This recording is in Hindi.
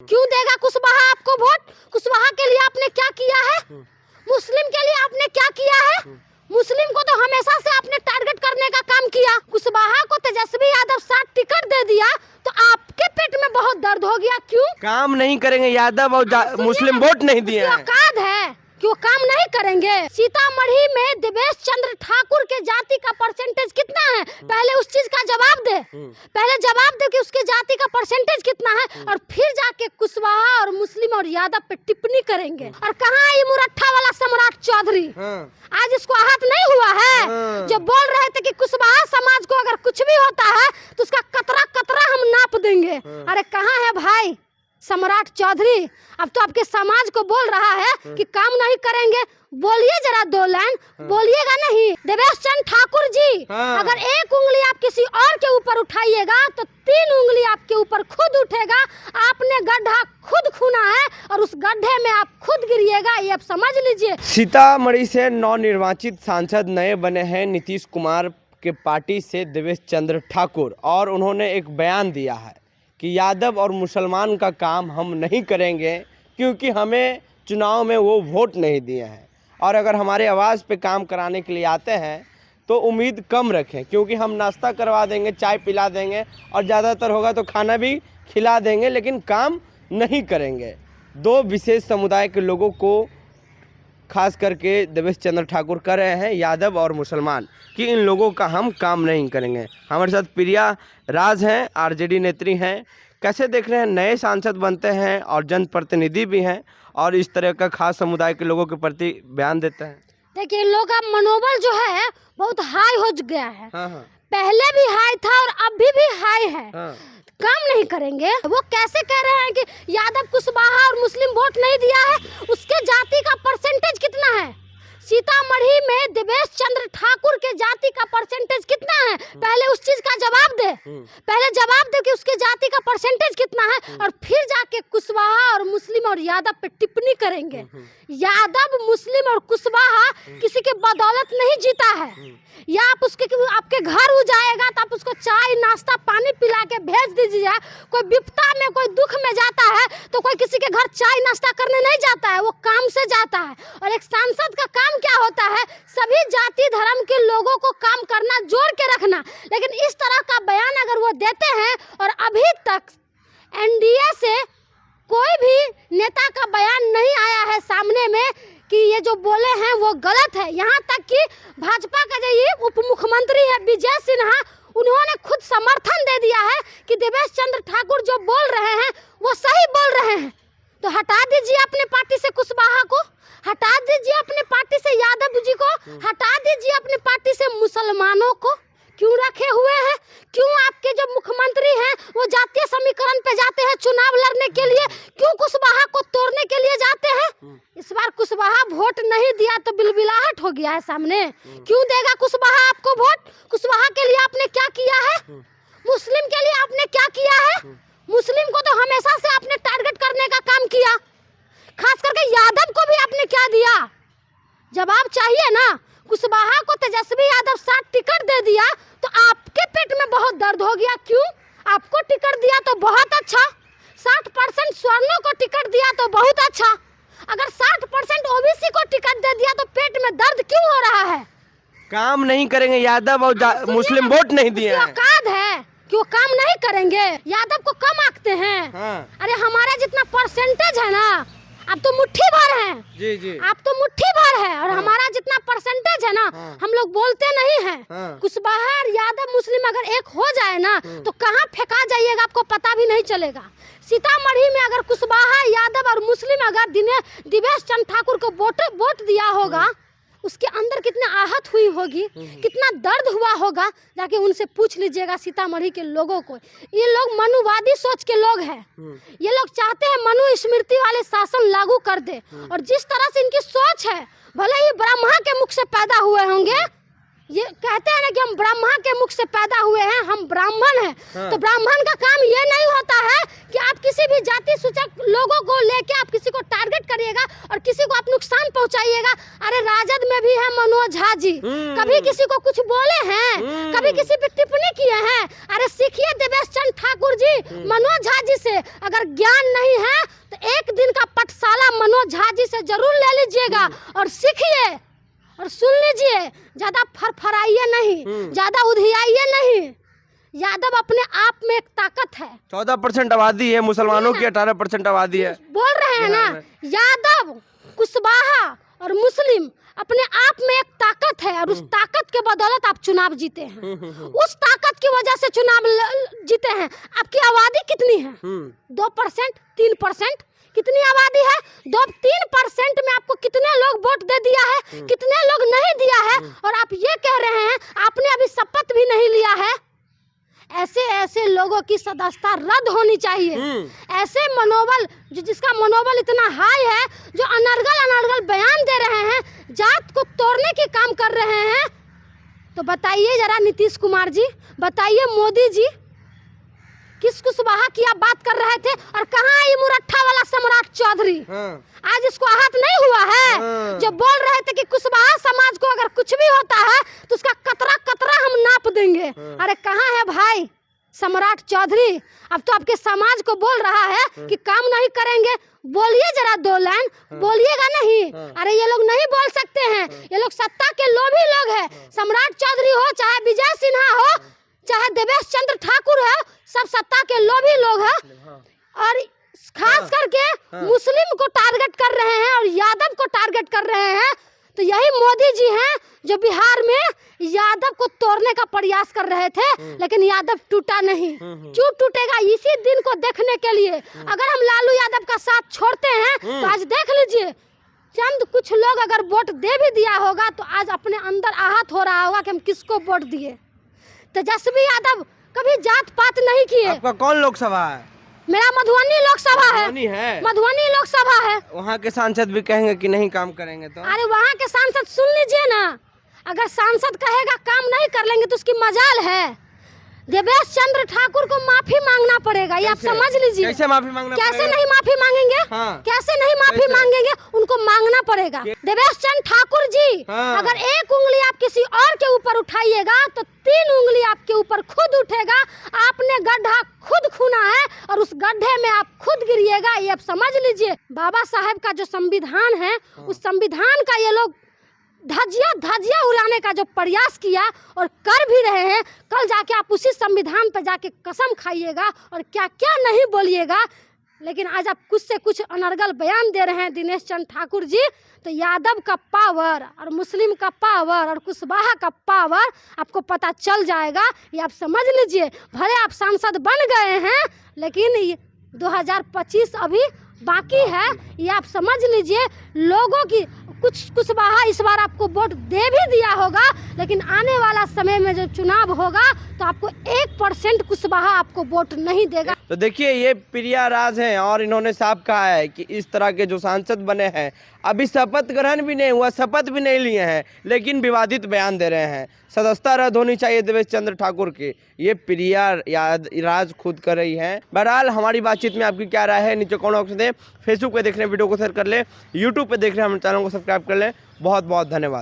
क्यों देगा कुशवाहा आपको वोट? कुशवाहा के लिए आपने क्या किया है? मुस्लिम के लिए आपने क्या किया है? मुस्लिम को तो हमेशा से आपने टारगेट करने का काम किया। कुशवाहा को तेजस्वी यादव 60 टिकट दे दिया तो आपके पेट में बहुत दर्द हो गया। क्यों? काम नहीं करेंगे यादव और मुस्लिम वोट नहीं दिए हैं। औकात है कि वो काम नहीं करेंगे। सीतामढ़ी में देवेश चंद्र ठाकुर के जाति का परसेंटेज कितना है? पहले उस चीज का जवाब दे। पहले जवाब दे कि उसके जाति का परसेंटेज कितना है, और फिर जाके कुशवाहा और मुस्लिम और यादव पे टिप्पणी करेंगे। और कहाँ है ये मुरट्ठा वाला सम्राट चौधरी? आज इसको आहत नहीं हुआ है? जो बोल रहे थे कि कुशवाहा समाज को अगर कुछ भी होता है तो उसका कतरा कतरा हम नाप देंगे। अरे कहाँ है भाई सम्राट चौधरी? अब तो आपके समाज को बोल रहा है कि काम नहीं करेंगे। बोलिए जरा 2 लाइन, बोलिएगा नहीं? देवेश चंद्र ठाकुर जी, अगर एक उंगली आप किसी और के ऊपर उठाइएगा तो 3 उंगली आपके ऊपर खुद उठेगा। आपने गड्ढा खुद खूना है और उस गड्ढे में आप खुद गिरिएगा, ये आप समझ लीजिए। सीतामढ़ी से नवनिर्वाचित सांसद नए बने हैं नीतीश कुमार के पार्टी से देवेश चंद्र ठाकुर, और उन्होंने एक बयान दिया है कि यादव और मुसलमान का काम हम नहीं करेंगे क्योंकि हमें चुनाव में वो वोट नहीं दिए हैं, और अगर हमारे आवाज़ पे काम कराने के लिए आते हैं तो उम्मीद कम रखें, क्योंकि हम नाश्ता करवा देंगे, चाय पिला देंगे और ज़्यादातर होगा तो खाना भी खिला देंगे, लेकिन काम नहीं करेंगे। 2 विशेष समुदाय के लोगों को खास करके देवेश चंद्र ठाकुर कर रहे हैं, यादव और मुसलमान, कि इन लोगों का हम काम नहीं करेंगे। हमारे साथ प्रिया राज हैं, आरजेडी नेत्री हैं। कैसे देख रहे हैं, नए सांसद बनते हैं और जनप्रतिनिधि भी हैं और इस तरह का खास समुदाय के लोगों के प्रति बयान देते हैं? देखिए, इन लोगों का मनोबल जो है बहुत हाई हो गया है। हाँ। पहले भी हाई था और अभी भी हाई है। काम नहीं करेंगे। वो कैसे कह रहे हैं कि यादव कुशवाहा और मुस्लिम वोट नहीं दिया है? उसके जाति का परसेंटेज कितना है? सीतामढ़ी में देवेश चंद्र ठाकुर के जाति का परसेंटेज कितना है? पहले उस चीज का जवाब दे। पहले जवाब दे कि उसके जाति का परसेंटेज कितना है, और फिर जाके कुशवाहा और मुस्लिम और यादव पे टिप्पणी करेंगे। यादव, मुस्लिम और कुशवाहा किसी के बदौलत नहीं जीता है। या आप उसके आपके घर हो जाएगा तो आप उसको चाय नाश्ता पानी पिला के भेज दीजिए। कोई विपदा में, कोई दुख में जाता है तो कोई किसी के घर चाय नाश्ता करने नहीं जाता है, वो काम से जाता है। और एक सांसद का काम क्या होता है? सभी जाति धर्म के लोगों को काम करना, जोड़ के रखना। लेकिन इस तरह का बयान अगर वो देते हैं, और अभी तक एनडीए से कोई भी नेता का बयान नहीं आया है सामने में कि ये जो बोले हैं वो गलत है। यहाँ तक कि भाजपा का जो ये उप मुख्यमंत्री है विजय सिन्हा, उन्होंने खुद समर्थन दे दिया है कि देवेश चंद्र ठाकुर जो बोल रहे हैं वो सही बोल रहे हैं। तो हटा दीजिए अपने पार्टी से कुशवाहा को, हटा दीजिए अपने पार्टी से यादव जी को, हटा दीजिए अपने पार्टी से मुसलमानों को। क्यों रखे हुए हैं? क्यों आपके जो मुख्यमंत्री हैं वो जातीय समीकरण पे जाते हैं चुनाव लड़ने के लिए? क्यों कुशवाहा को तोड़ने के लिए जाते हैं? इस बार कुशवाहा वोट नहीं दिया तो बिलबिलाहट हो गया है सामने। क्यों देगा कुशवाहा आपको वोट? कुशवाहा के लिए आपने क्या किया है? मुस्लिम के लिए आपने क्या किया है? मुस्लिम को तो हमेशा से आपने टारगेट करने का काम किया। खास करके यादव को भी आपने क्या दिया? जवाब चाहिए ना। कुशवाहा को तेजस्वी यादव 60 टिकट दे दिया तो आपके पेट में बहुत दर्द हो गया। क्यों? आपको टिकट दिया तो बहुत अच्छा, 60% स्वर्णों को टिकट दिया तो बहुत अच्छा। अगर 60% ओबीसी को टिकट दे दिया तो पेट में दर्द क्यों हो रहा है? काम नहीं करेंगे यादव और मुस्लिम वोट नहीं दिए हैं। औकात है कि वो काम नहीं करेंगे। यादव को कम आंकते हैं। अरे हमारा जितना परसेंटेज है ना, आप तो मुट्ठी भर है। जी। आप तो मुट्ठी भर है, और हमारा जितना परसेंटेज है ना, हम लोग बोलते नहीं हैं। कुशवाहा और यादव मुस्लिम अगर एक हो जाए ना तो कहाँ फेंका जाइएगा आपको पता भी नहीं चलेगा। सीतामढ़ी में अगर कुशवाहा, यादव और मुस्लिम अगर देवेश चंद्र ठाकुर को वोट दिया होगा, उसके अंदर कितना आहत हुई होगी, कितना दर्द हुआ होगा, जाके उनसे पूछ लीजिएगा सीतामढ़ी के लोगों को। ये लोग मनुवादी सोच के लोग हैं। ये लोग चाहते हैं मनु स्मृति वाले शासन लागू कर दे, और जिस तरह से इनकी सोच है, भले ही ब्रह्मा के मुख से पैदा हुए होंगे ये कहते हैं ना कि हम ब्रह्मा के मुख से पैदा हुए हैं, हम ब्राह्मण हैं। तो ब्राह्मण का काम ये नहीं होता है कि आप किसी भी जाति सूचक लोगों को लेके आप किसी को टारगेट करिएगा और किसी को आप नुकसान पहुंचाइएगा। अरे राजद में भी है मनोज झा जी, कभी किसी को कुछ बोले हैं, कभी किसी पे टिप्पणी किए हैं? अरे सीखिए देवेश चंद्र ठाकुर जी, मनोज झा जी से। अगर ज्ञान नहीं है तो एक दिन का पाठशाला मनोज झा जी से जरूर ले लीजिएगा और सीखिए और सुन लीजिए। ज्यादा फरफराइए नहीं, ज्यादा उधियाइए नहीं। यादव अपने आप में एक ताकत है। 14% आबादी है, मुसलमानों की 18% आबादी है। बोल रहे हैं ना, यादव, कुशवाहा और मुस्लिम अपने आप में एक ताकत है और उस ताकत के बदौलत आप चुनाव जीते हैं। उस ताकत की वजह से चुनाव जीते हैं। आपकी आबादी कितनी है? 2%, 3%? कितनी आबादी है? 2-3% में आपको कितने लोग वोट दे दिया है, कितने लोग नहीं दिया है? और आप ये कह रहे हैं आपने अभी शपथ भी नहीं लिया है। ऐसे लोगों की सदस्यता रद्द होनी चाहिए। ऐसे मनोबल जिसका मनोबल इतना हाई है, जो अनर्गल बयान दे रहे हैं, जात को तोड़ने के काम कर रहे हैं, तो बताइए जरा नीतीश कुमार जी, बताइए मोदी जी, किस कुशवाहा की आप बात कर रहे थे? और कहाँ है ये मुरट्ठा वाला सम्राट चौधरी? आज इसको आहत नहीं हुआ है? जो बोल रहे थे कि कुशवाहा समाज को अगर कुछ भी होता है तो उसका कतरा कतरा हम नाप देंगे। अरे कहाँ है भाई सम्राट चौधरी? अब तो आपके समाज को बोल रहा है कि काम नहीं करेंगे। बोलिए जरा 2 लाइन, बोलिएगा नहीं? अरे ये लोग नहीं बोल सकते हैं, ये लोग सत्ता के लोभी लोग हैं। सम्राट चौधरी हो, चाहे विजय सिन्हा हो, चाहे देवेश चंद्र ठाकुर है, सब सत्ता के लोभी लोग हैं। और खास करके मुस्लिम को टारगेट कर रहे हैं और यादव को टारगेट कर रहे हैं। तो यही मोदी जी हैं जो बिहार में यादव को तोड़ने का प्रयास कर रहे थे, लेकिन यादव टूटा नहीं। क्यों टूटेगा? इसी दिन को देखने के लिए। अगर हम लालू यादव का साथ छोड़ते हैं तो आज देख लीजिए, चंद कुछ लोग अगर वोट दे भी दिया होगा तो आज अपने अंदर आहत हो रहा होगा कि हम किसको वोट दिए। तेजस्वी यादव कभी जात पात नहीं किए। आपका कौन लोकसभा है? मेरा मधुबनी लोकसभा है। मधुबनी लोकसभा है। वहाँ के सांसद भी कहेंगे कि नहीं काम करेंगे तो? अरे वहाँ के सांसद सुन लीजिए ना, अगर सांसद कहेगा काम नहीं कर लेंगे तो उसकी मजाल है। देवेश चंद्र ठाकुर को माफी मांगना पड़ेगा, ये आप समझ लीजिए। कैसे माफी मांगना? कैसे नहीं माफी मांगेंगे? कैसे नहीं माफी मांगेंगे? उनको मांगना पड़ेगा। देवेश चंद्र ठाकुर जी, अगर एक उंगली आप किसी और के ऊपर उठाइएगा तो 3 उंगली आपके ऊपर खुद उठेगा। आपने गड्ढा खुद खूना है और उस गड्ढे में आप खुद गिरिएगा, ये आप समझ लीजिए। बाबा साहेब का जो संविधान है, उस संविधान का ये लोग धजिया उड़ाने का जो प्रयास किया और कर भी रहे हैं, कल जाके आप उसी संविधान पर जाके कसम खाइएगा और क्या क्या नहीं बोलिएगा। लेकिन आज आप कुछ से कुछ अनर्गल बयान दे रहे हैं दिनेश चंद्र ठाकुर जी। तो यादव का पावर और मुस्लिम का पावर और कुशवाहा का पावर आपको पता चल जाएगा, ये आप समझ लीजिए। भले आप सांसद बन गए हैं, लेकिन 2025 अभी बाकी है, ये आप समझ लीजिए। लोगों की कुछ कुशवाहा इस बार आपको वोट दे भी दिया होगा, लेकिन आने वाला समय में जब चुनाव होगा तो आपको 1% कुशवाहा आपको वोट नहीं देगा। तो देखिए, ये प्रिया राज हैं और इन्होंने साफ कहा है कि इस तरह के जो सांसद बने हैं, अभी शपथ ग्रहण भी नहीं हुआ, शपथ भी नहीं लिए हैं, लेकिन विवादित बयान दे रहे हैं। सदस्यता रद्द होनी चाहिए देवेश चंद्र ठाकुर की, ये प्रिया राज खुद कर रही हैं। बहरहाल हमारी बातचीत में आपकी क्या राय है, नीचे कमेंट बॉक्स में दें। फेसबुक पे देख रहे हैं वीडियो को शेयर कर लें, यूट्यूब पे देख रहे हैं हमारे चैनल को सब्सक्राइब कर लें। बहुत बहुत धन्यवाद।